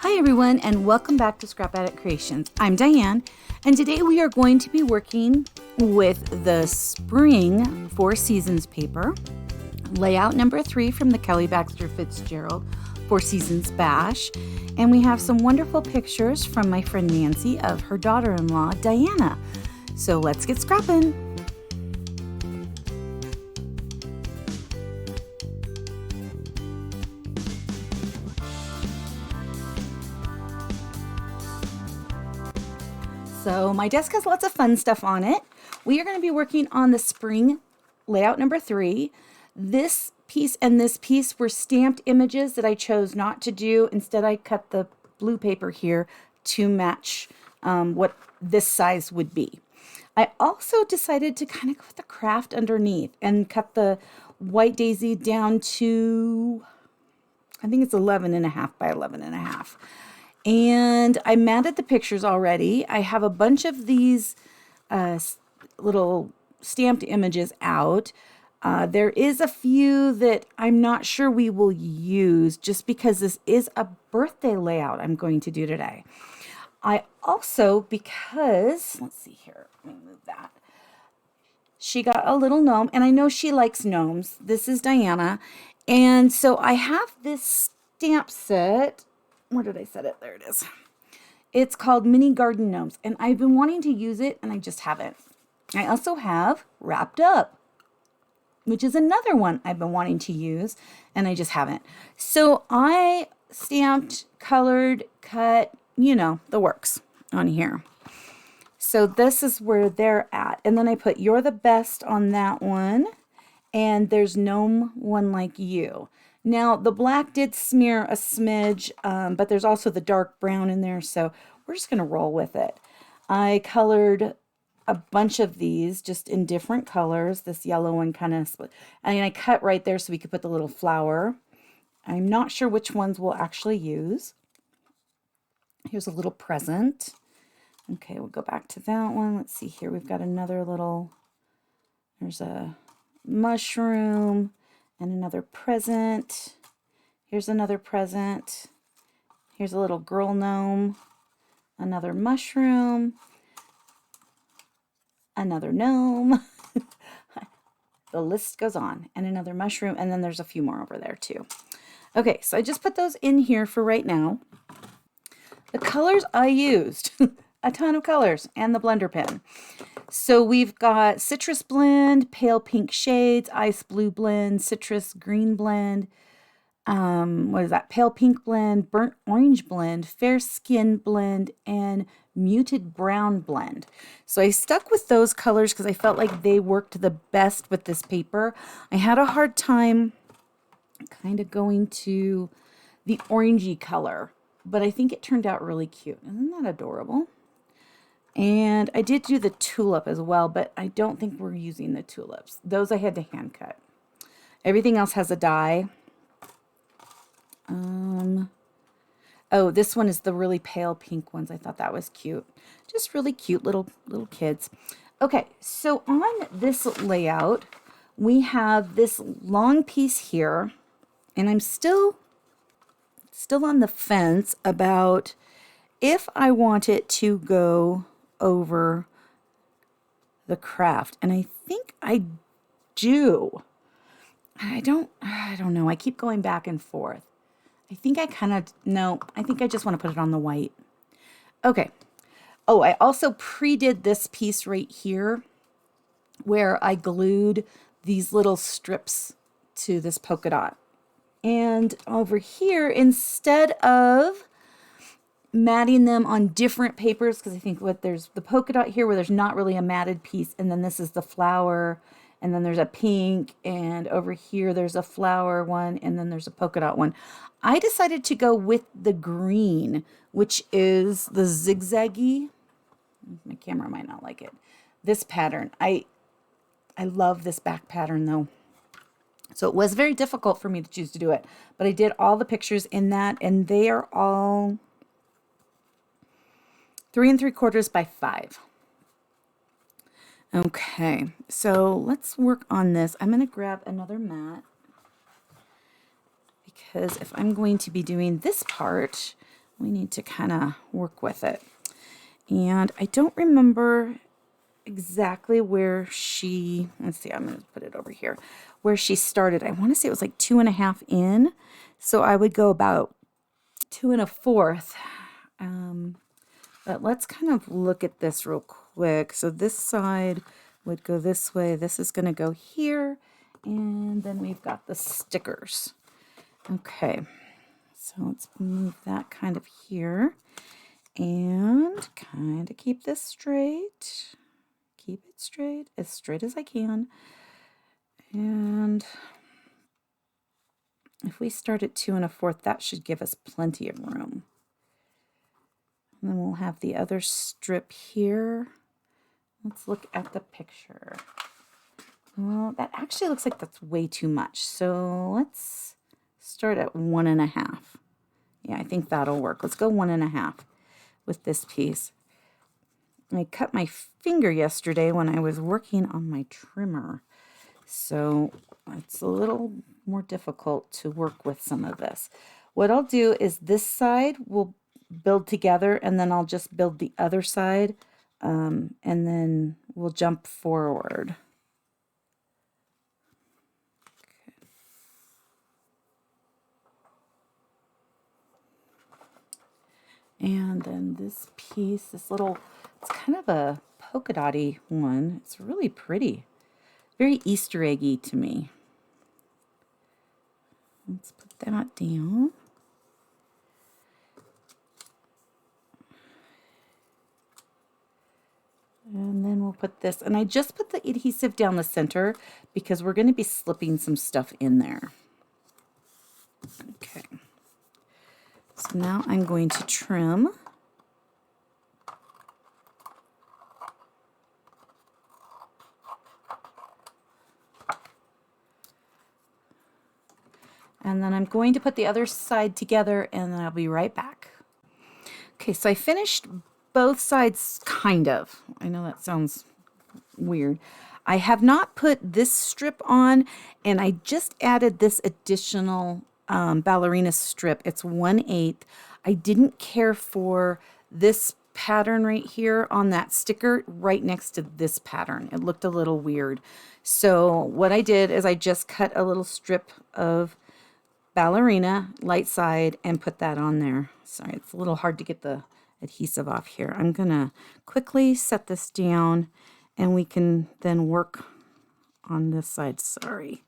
Hi everyone, and welcome back to Scrap Addict Creations. I'm Diane, and today we are going to be working with the Spring Four Seasons paper, layout number 3 from the Kelly Baxter Fitzgerald Four Seasons Bash, and we have some wonderful pictures from my friend Nancy of her daughter-in-law, Diana. So let's get scrapping. So my desk has lots of fun stuff on it. We are going to be working on the spring layout number 3. This piece and this piece were stamped images that I chose not to do. Instead, I cut the blue paper here to match what this size would be. I also decided to kind of go with the Kraft underneath and cut the white daisy down to, I think it's 11.5 by 11.5. And I matted the pictures already. I have a bunch of these little stamped images out. There is a few that I'm not sure we will use just because this is a birthday layout I'm going to do today. I also, because, let's see here, let me move that. She got a little gnome, and I know she likes gnomes. This is Diana. And so I have this stamp set. Where did I set it? There it is. It's called Mini Garden Gnomes, and I've been wanting to use it, and I just haven't. I also have Wrapped Up, which is another one I've been wanting to use, and I just haven't. So I stamped, colored, cut, the works on here. So this is where they're at. And then I put You're the Best on that one, and there's Gnome One Like You. Now, the black did smear a smidge, but there's also the dark brown in there, so we're just going to roll with it. I colored a bunch of these just in different colors. This yellow one kind of split. And I cut right there so we could put the little flower. I'm not sure which ones we'll actually use. Here's a little present. Okay, we'll go back to that one. Let's see here. We've got another little, there's a mushroom. And another present. Here's another present. Here's a little girl gnome. Another mushroom. Another gnome. The list goes on. And another mushroom. And then there's a few more over there too. Okay, so I just put those in here for right now. The colors I used. A ton of colors. And the blender pen. So we've got Citrus Blend, Pale Pink Shades, Ice Blue Blend, Citrus Green Blend, what is that? Pale Pink Blend, Burnt Orange Blend, Fair Skin Blend, and Muted Brown Blend. So I stuck with those colors because I felt like they worked the best with this paper. I had a hard time kind of going to the orangey color, but I think it turned out really cute. Isn't that adorable? And I did do the tulip as well, but I don't think we're using the tulips. Those I had to hand cut. Everything else has a die. Oh, this one is the really pale pink ones. I thought that was cute. Just really cute little kids. Okay, so on this layout, we have this long piece here, and I'm still on the fence about if I want it to go over the Kraft, and I think I do. I don't know. I keep going back and forth. I think I just want to put it on the white. Okay. Oh, I also pre-did this piece right here where I glued these little strips to this polka dot. And over here, instead of matting them on different papers, because I think there's the polka dot here where there's not really a matted piece, and then this is the flower, and then there's a pink, and over here there's a flower one, and then there's a polka dot one. I decided to go with the green, which is the zigzaggy. My camera might not like it. This pattern. I love this back pattern though. So it was very difficult for me to choose to do it, but I did all the pictures in that, and they are all 3 3/4 by 5. Okay, so let's work on this. I'm going to grab another mat because if I'm going to be doing this part, we need to kind of work with it. And I don't remember exactly where she, let's see, I'm going to put it over here, where she started. I want to say it was like 2.5 in. So I would go about 2 1/4. But let's kind of look at this real quick. So this side would go this way. This is going to go here. And then we've got the stickers. Okay. So let's move that kind of here. And kind of keep this straight. Keep it straight as I can. And if we start at 2 1/4, that should give us plenty of room. And then we'll have the other strip here. Let's look at the picture. Well, that actually looks like that's way too much. So let's start at 1 1/2. Yeah, I think that'll work. Let's go 1 1/2 with this piece. I cut my finger yesterday when I was working on my trimmer. So it's a little more difficult to work with some of this. What I'll do is this side will build together, and then I'll just build the other side, and then we'll jump forward. Okay. And then this piece, this little, it's kind of a polka dotty one. It's really pretty. Very Easter eggy to me. Let's put that down. And then we'll put this, and I just put the adhesive down the center because we're going to be slipping some stuff in there. Okay. So now I'm going to trim. And then I'm going to put the other side together, and then I'll be right back. Okay, so I finished both sides, kind of. I know that sounds weird. I have not put this strip on, and I just added this additional ballerina strip. It's 1/8. I didn't care for this pattern right here on that sticker right next to this pattern. It looked a little weird. So what I did is I just cut a little strip of ballerina light side and put that on there. Sorry, it's a little hard to get the adhesive off here. I'm gonna quickly set this down and we can then work on this side. Sorry.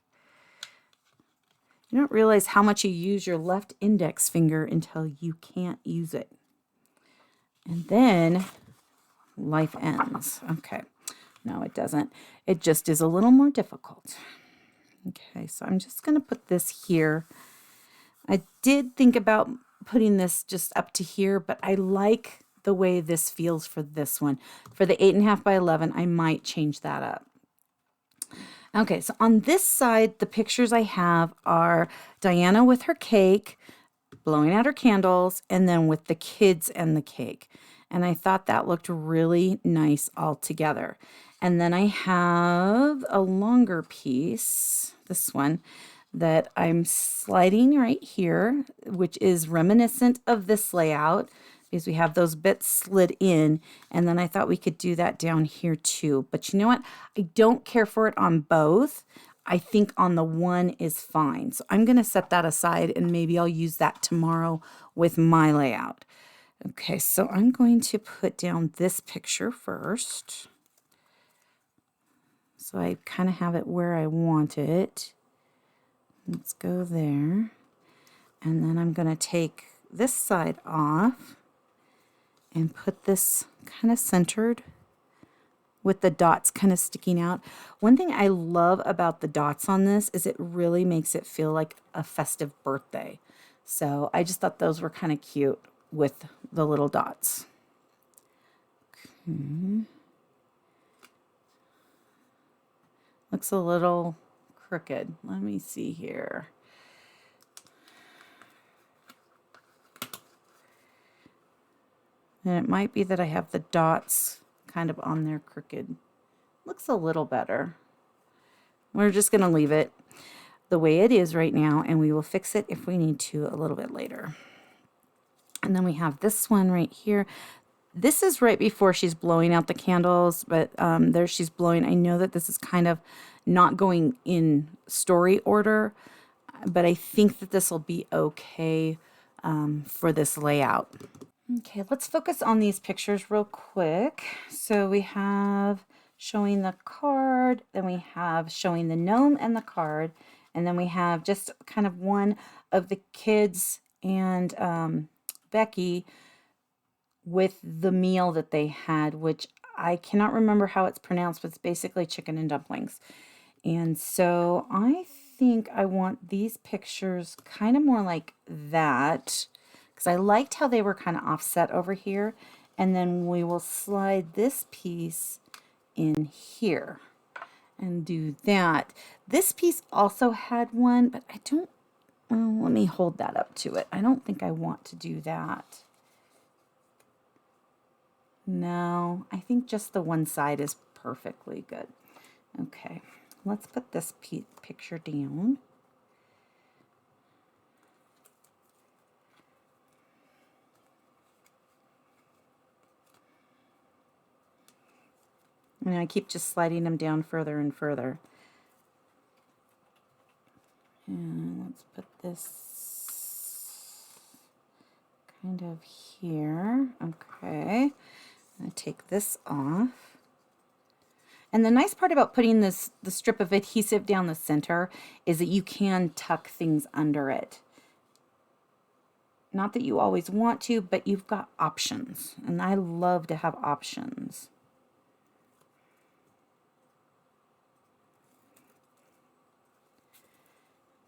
You don't realize how much you use your left index finger until you can't use it. And then life ends. Okay. No, it doesn't. It just is a little more difficult. Okay, so I'm just going to put this here. I did think about putting this just up to here, but I like the way this feels for this one. For the 8.5 by 11, I might change that up. Okay, so on this side, the pictures I have are Diana with her cake, blowing out her candles, and then with the kids and the cake. And I thought that looked really nice all together. And then I have a longer piece, this one, that I'm sliding right here, which is reminiscent of this layout, because we have those bits slid in, and then I thought we could do that down here too. But you know what? I don't care for it on both. I think on the one is fine. So I'm going to set that aside, and maybe I'll use that tomorrow with my layout. Okay, so I'm going to put down this picture first. So I kind of have it where I want it. Let's go there. And then I'm going to take this side off and put this kind of centered with the dots kind of sticking out. One thing I love about the dots on this is it really makes it feel like a festive birthday. So I just thought those were kind of cute with the little dots. Okay. Looks a little crooked. Let me see here. And it might be that I have the dots kind of on there crooked. Looks a little better. We're just going to leave it the way it is right now, and we will fix it if we need to a little bit later. And then we have this one right here. This is right before she's blowing out the candles, but there she's blowing. I know that this is kind of not going in story order, but I think that this will be okay for this layout. Okay, let's focus on these pictures real quick. So we have showing the card, then we have showing the gnome and the card, and then we have just kind of one of the kids and Becky with the meal that they had, which I cannot remember how it's pronounced, but it's basically chicken and dumplings. And so I think I want these pictures kind of more like that, because I liked how they were kind of offset over here. And then we will slide this piece in here and do that. This piece also had one, but I don't, well, let me hold that up to it. I don't think I want to do that. No, I think just the one side is perfectly good. Okay, let's put this picture down. And I keep just sliding them down further and further. And let's put this kind of here. Okay. I'm going to take this off. And the nice part about putting the strip of adhesive down the center is that you can tuck things under it. Not that you always want to, but you've got options. And I love to have options.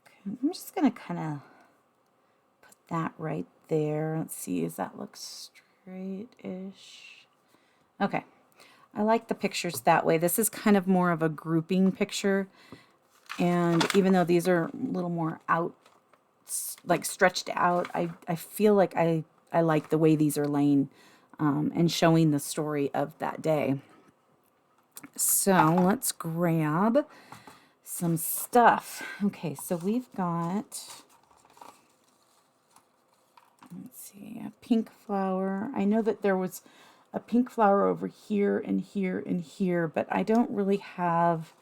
Okay, I'm just going to kind of put that right there. Let's see, does that look straight-ish? Okay, I like the pictures that way. This is kind of more of a grouping picture. And even though these are a little more out, like stretched out, I feel like I like the way these are laying and showing the story of that day. So let's grab some stuff. Okay, so we've got, let's see, a pink flower. I know that there was a pink flower over here and here and here, but I don't really have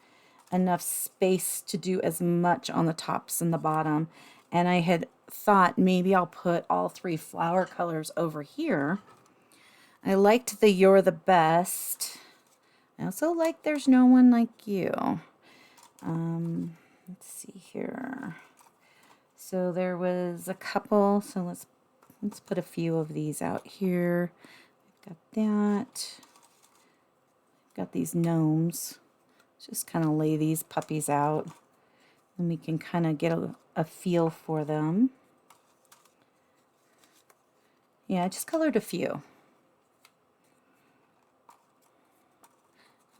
enough space to do as much on the tops and the bottom. And I had thought maybe I'll put all 3 flower colors over here. I liked the You're the Best. I also like There's No One Like You. Let's see here. So there was a couple, so let's put a few of these out here. Got that. Got these gnomes. Just kind of lay these puppies out. And we can kind of get a feel for them. Yeah, I just colored a few.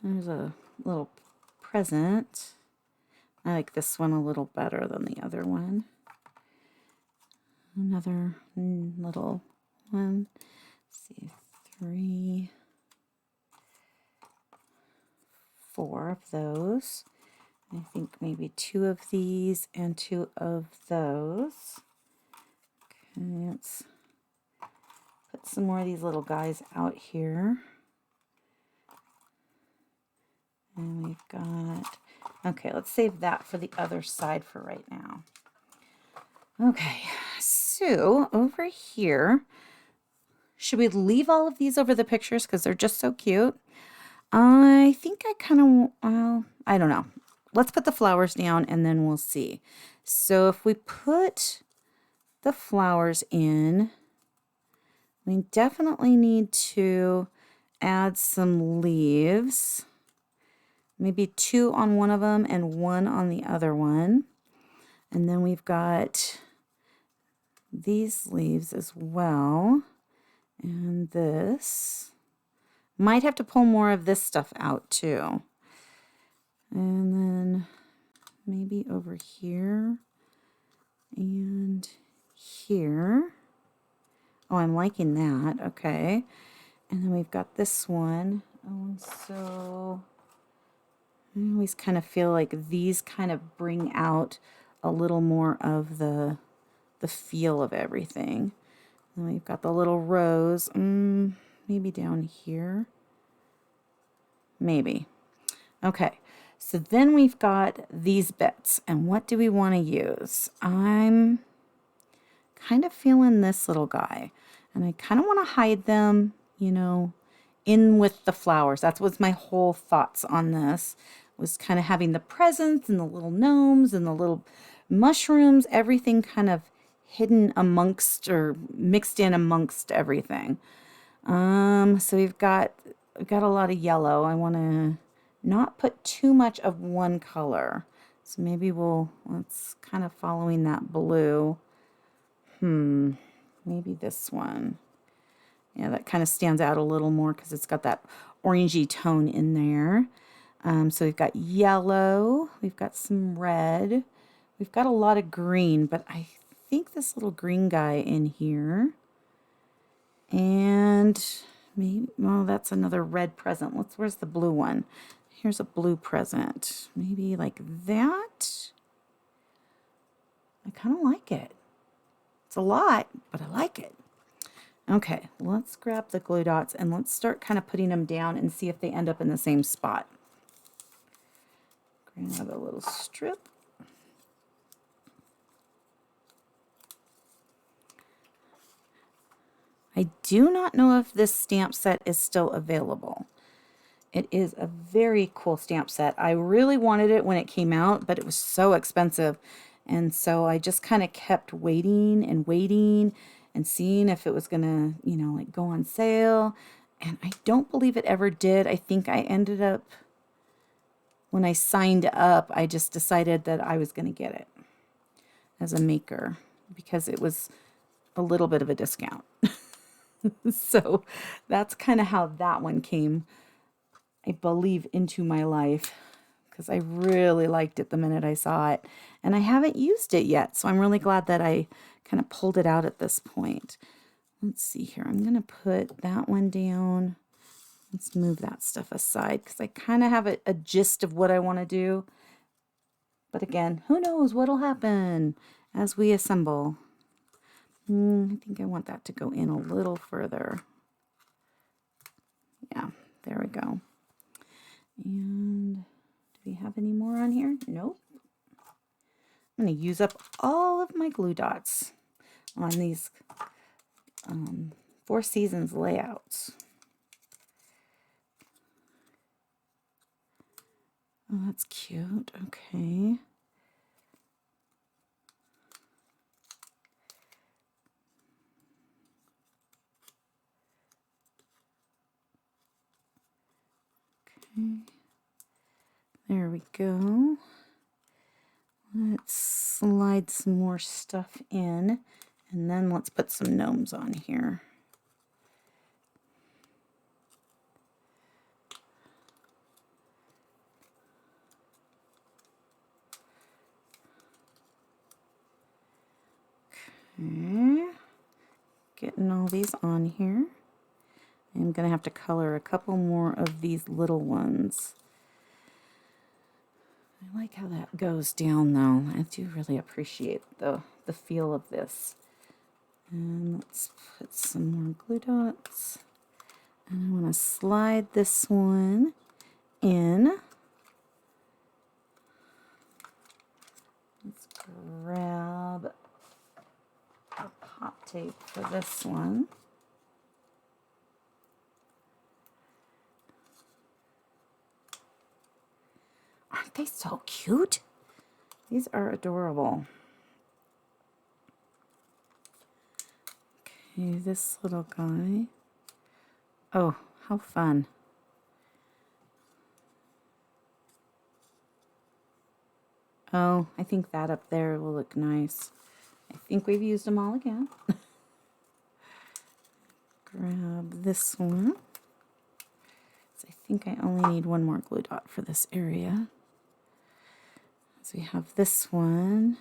There's a little present. I like this one a little better than the other one. Another little one. Let's see, 3, 4 of those. I think maybe 2 of these and 2 of those. Okay, let's put some more of these little guys out here. And we've got, okay, let's save that for the other side for right now. Okay, so over here, should we leave all of these over the pictures because they're just so cute? I think I kind of, well, I don't know. Let's put the flowers down and then we'll see. So if we put the flowers in, we definitely need to add some leaves. Maybe 2 on one of them and 1 on the other one. And then we've got these leaves as well. And this. Might have to pull more of this stuff out too. And then maybe over here and here. Oh, I'm liking that. Okay. And then we've got this one. Oh, so I always kind of feel like these kind of bring out a little more of the feel of everything. And we've got the little rose. Maybe down here. Maybe. Okay. So then we've got these bits. And what do we want to use? I'm kind of feeling this little guy. And I kind of want to hide them, you know, in with the flowers. That was my whole thoughts on this. Was kind of having the presents and the little gnomes and the little mushrooms, everything kind of hidden amongst or mixed in amongst everything. So we've got a lot of yellow. I want to not put too much of one color. So maybe let's kind of following that blue. Maybe this one. Yeah, that kind of stands out a little more because it's got that orangey tone in there. So we've got yellow, we've got some red, we've got a lot of green, but I think this little green guy in here. And maybe, well, that's another red present. Where's the blue one? Here's a blue present. Maybe like that. I kind of like it. It's a lot, but I like it. Okay, let's grab the glue dots and let's start kind of putting them down and see if they end up in the same spot. Grab a little strip. I do not know if this stamp set is still available. It is a very cool stamp set. I really wanted it when it came out, but it was so expensive. And so I just kind of kept waiting and seeing if it was going to, you know, like go on sale. And I don't believe it ever did. I think I ended up, when I signed up, I just decided that I was going to get it as a maker because it was a little bit of a discount. So that's kind of how that one came, I believe, into my life because I really liked it the minute I saw it. And I haven't used it yet, so I'm really glad that I kind of pulled it out at this point. Let's see here. I'm going to put that one down. Let's move that stuff aside because I kind of have a gist of what I want to do. But again, who knows what'll happen as we assemble. I think I want that to go in a little further. Yeah, there we go. And do we have any more on here? Nope. I'm going to use up all of my glue dots on these Four Seasons layouts. Oh, that's cute. Okay. There we go. Let's slide some more stuff in, and then let's put some gnomes on here. Okay. Getting all these on here. I'm going to have to color a couple more of these little ones. I like how that goes down though. I do really appreciate the feel of this. And let's put some more glue dots. And I want to slide this one in. Let's grab a pop tape for this one. Aren't they so cute? These are adorable. Okay, this little guy. Oh, how fun. Oh, I think that up there will look nice. I think we've used them all again. Grab this one. So I think I only need one more glue dot for this area. So we have this one.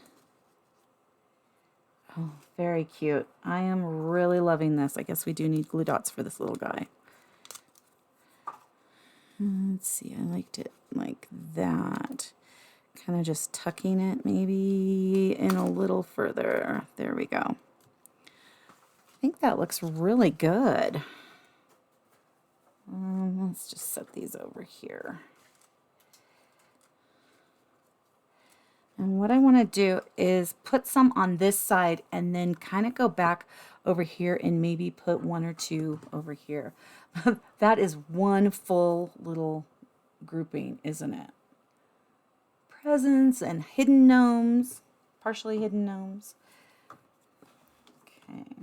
Oh, very cute. I am really loving this. I guess we do need glue dots for this little guy. Let's see, I liked it like that. Kind of just tucking it maybe in a little further. There we go. I think that looks really good. Let's just set these over here. And what I want to do is put some on this side and then kind of go back over here and maybe put one or two over here. That is one full little grouping, isn't it? Presents and hidden gnomes, partially hidden gnomes. Okay.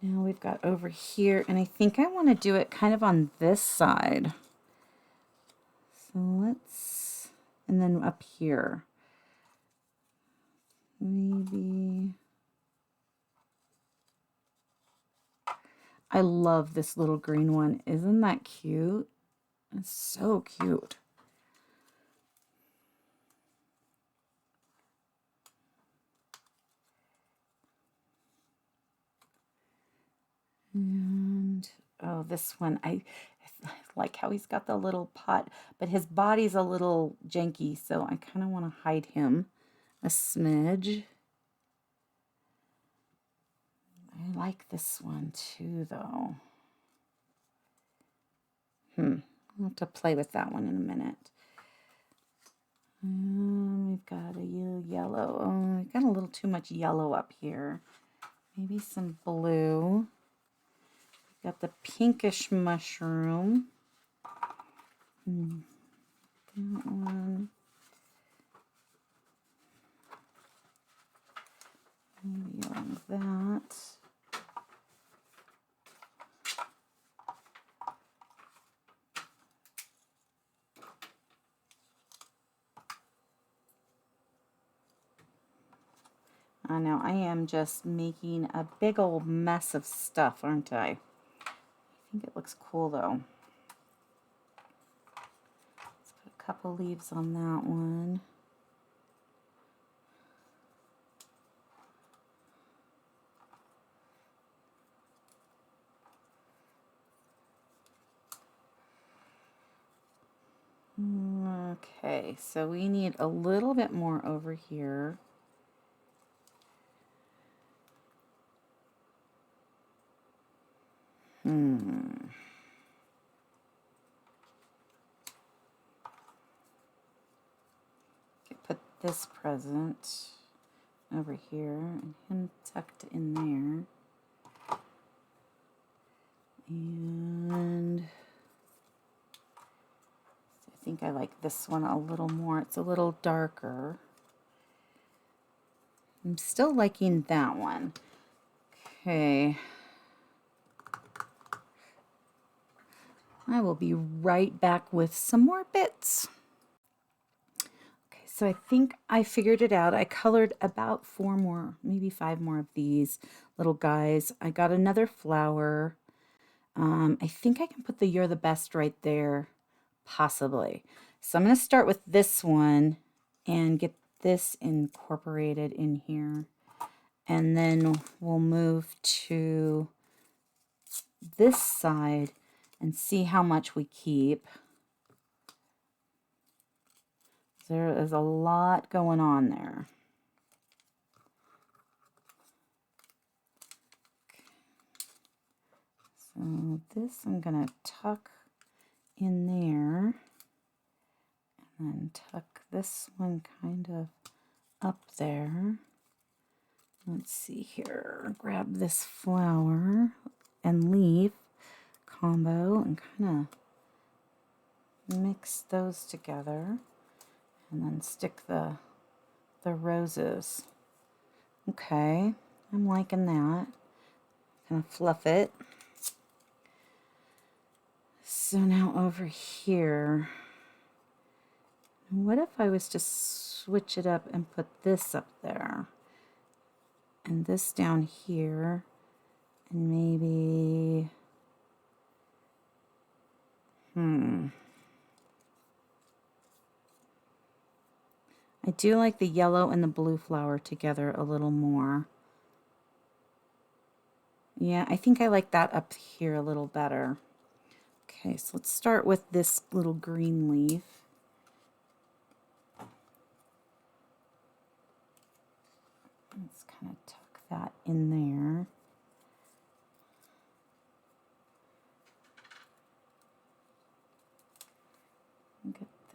Now we've got over here, and I think I want to do it kind of on this side. So let's, and then up here. Maybe. I love this little green one. Isn't that cute? It's so cute. And oh, this one, I like how he's got the little pot, but his body's a little janky, so I kind of want to hide him a smidge. I like this one too, though. I'll have to play with that one in a minute. We've got a yellow. Oh, we've got a little too much yellow up here. Maybe some blue. We've got the pinkish mushroom. That one. Maybe like that. I know, I am just making a big old mess of stuff, aren't I? I think it looks cool, though. Let's put a couple leaves on that one. Okay, so we need a little bit more over here. Put this present over here and him tucked in there. And I think I like this one a little more. It's a little darker. I'm still liking that one. Okay. I will be right back with some more bits. Okay, so I think I figured it out. I colored about 4 more, maybe 5 more of these little guys. I got another flower. I think I can put the You're the Best right there, possibly. So I'm going to start with this one and get this incorporated in here. And then we'll move to this side and see how much we keep. There is a lot going on there. So this I'm going to tuck in there, and then tuck this one kind of up there. Let's see here, grab this flower and leaf combo and kind of mix those together, and then stick the roses. Okay, I'm liking that. Kind of fluff it. So now over here, what if I was to switch it up and put this up there and this down here, and maybe I do like the yellow and the blue flower together a little more. Yeah, I think I like that up here a little better. Okay, so let's start with this little green leaf. Let's kind of tuck that in there.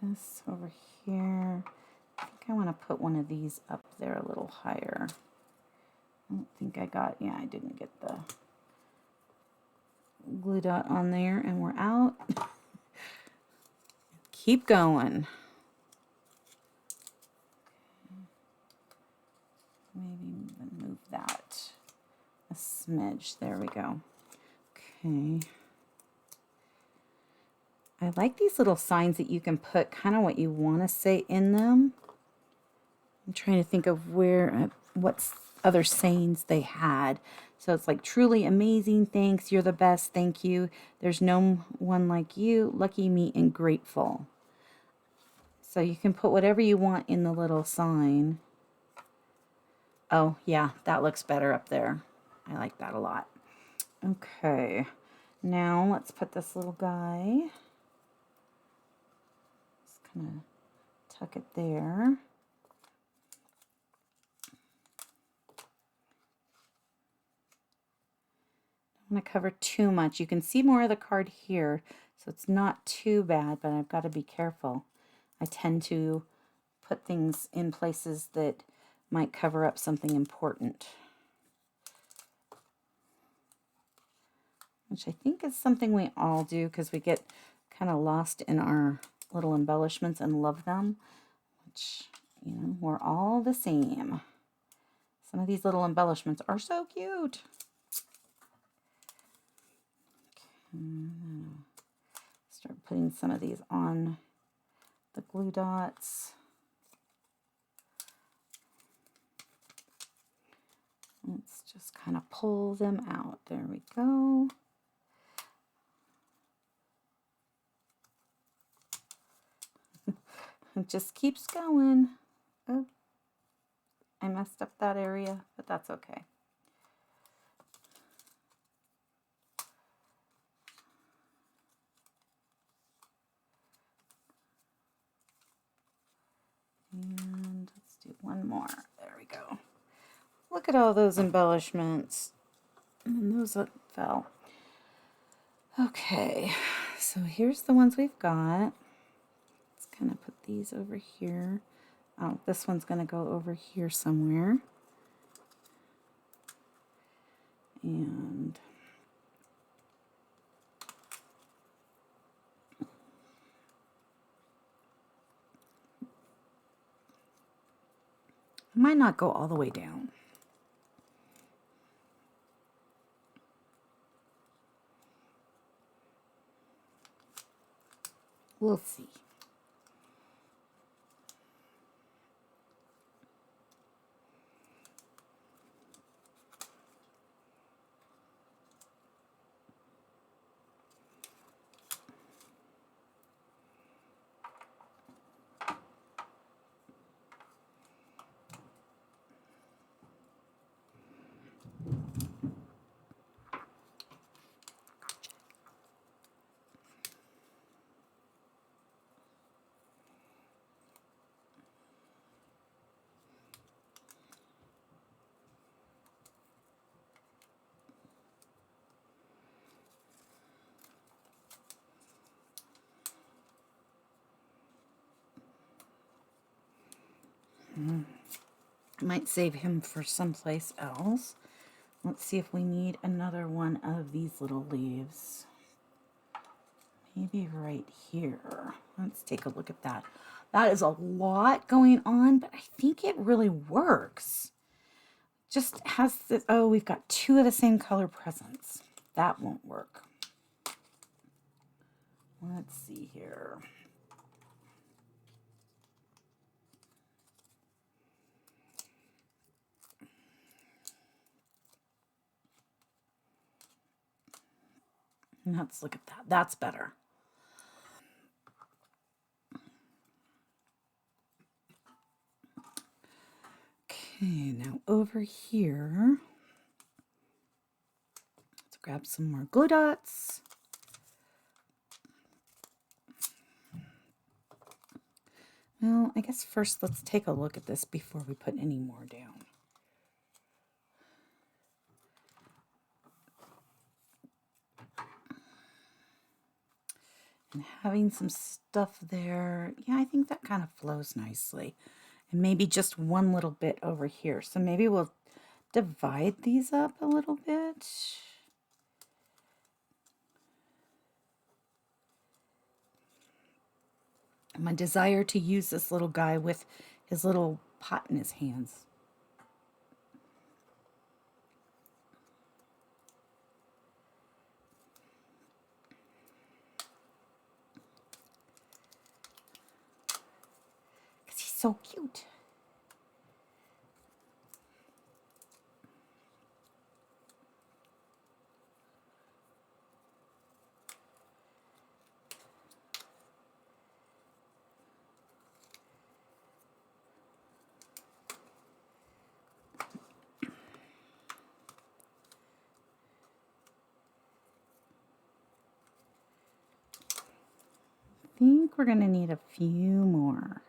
this over here. I think I want to put one of these up there a little higher. I don't think I got, yeah, I didn't get the glue dot on there, and we're out. Keep going. Maybe move that a smidge. There we go. Okay. I like these little signs that you can put kind of what you want to say in them. I'm trying to think of where, what other sayings they had. So it's like, truly amazing, thanks, you're the best, thank you. There's no one like you, lucky me and grateful. So you can put whatever you want in the little sign. Oh, yeah, that looks better up there. I like that a lot. Okay, now let's put this little guy. Just kind of tuck it there. Don't want to cover too much. You can see more of the card here, so it's not too bad, but I've got to be careful. I tend to put things in places that might cover up something important, which I think is something we all do because we get kind of lost in our little embellishments and love them, which, you know, we're all the same. Some of these little embellishments are so cute. Okay, start putting some of these on the glue dots. Let's just kind of pull them out. There we go. It just keeps going. Oh, I messed up that area, but that's okay. And let's do one more. There we go. Look at all those embellishments. And those that fell. Okay, so here's the ones we've got. Let's kind of put these over here. Oh, this one's going to go over here somewhere. And I might not go all the way down. We'll see. Might save him for someplace else. Let's see if we need another one of these little leaves. Maybe right here. Let's take a look at that. That is a lot going on, but I think it really works. Just has this, oh, we've got two of the same color presents. That won't work. Let's see here. Let's look at that. That's better. Okay, now over here, let's grab some more glue dots. Well, I guess first let's take a look at this before we put any more down. And having some stuff there, yeah, I think that kind of flows nicely. And maybe just one little bit over here. So maybe we'll divide these up a little bit. My desire to use this little guy with his little pot in his hands. Because he's so cute. I think we're going to need a few more.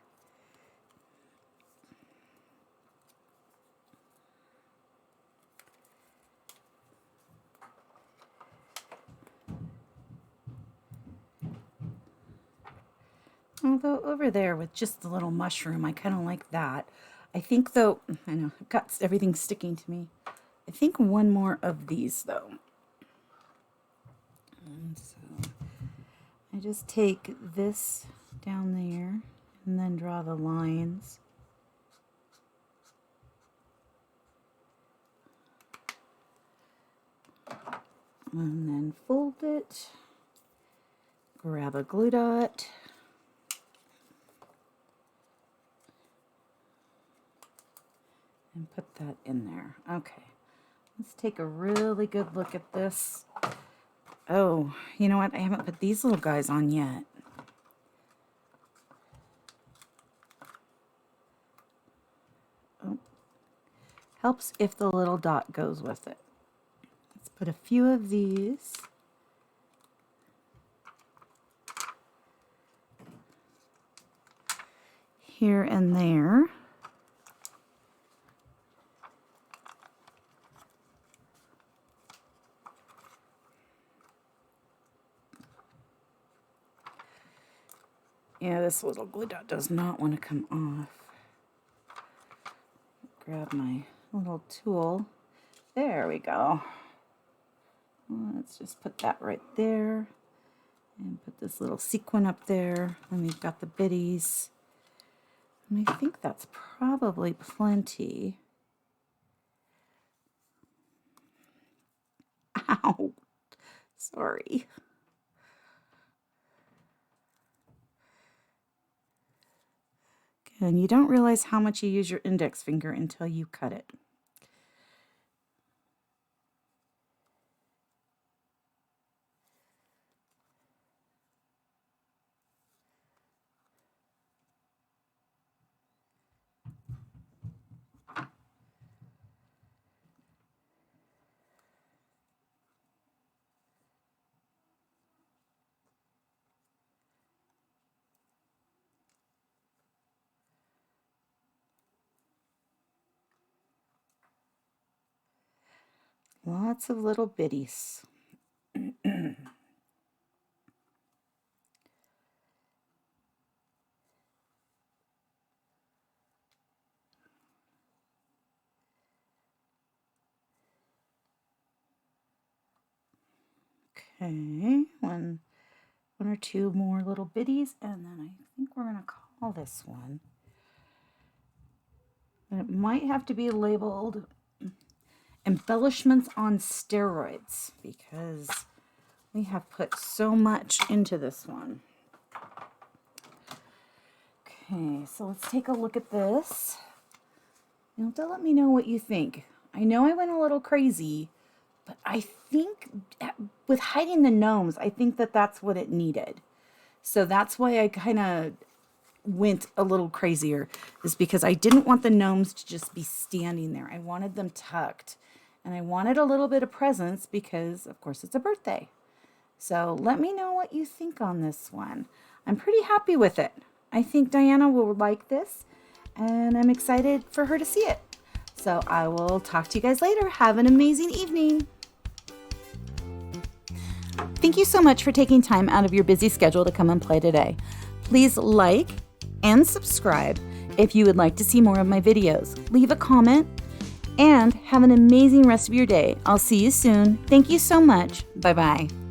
Although over there with just the little mushroom, I kind of like that. I think though, I know, I've got everything sticking to me. I think one more of these though. And so I just take this down there and then draw the lines. And then fold it, grab a glue dot, and put that in there. Okay, let's take a really good look at this. Oh, you know what? I haven't put these little guys on yet. Oh, helps if the little dot goes with it. Let's put a few of these. Here and there. Yeah, this little glue dot does not want to come off. Grab my little tool. There we go. Let's just put that right there. And put this little sequin up there. And we've got the biddies. And I think that's probably plenty. Ow. Sorry. And you don't realize how much you use your index finger until you cut it. Lots of little biddies. Okay, one or two more little biddies, and then I think we're going to call this one. And it might have to be labeled embellishments on steroids because we have put so much into this one. Okay, so let's take a look at this. You'll have to let me know what you think. I know I went a little crazy, but I think with hiding the gnomes, I think that that's what it needed. So that's why I kind of went a little crazier, is because I didn't want the gnomes to just be standing there. I wanted them tucked, and I wanted a little bit of presence because, of course, it's a birthday. So let me know what you think on this one. I'm pretty happy with it. I think Diana will like this, and I'm excited for her to see it. So I will talk to you guys later. Have an amazing evening. Thank you so much for taking time out of your busy schedule to come and play today. Please like and subscribe if you would like to see more of my videos. Leave a comment and have an amazing rest of your day. I'll see you soon. Thank you so much. Bye-bye.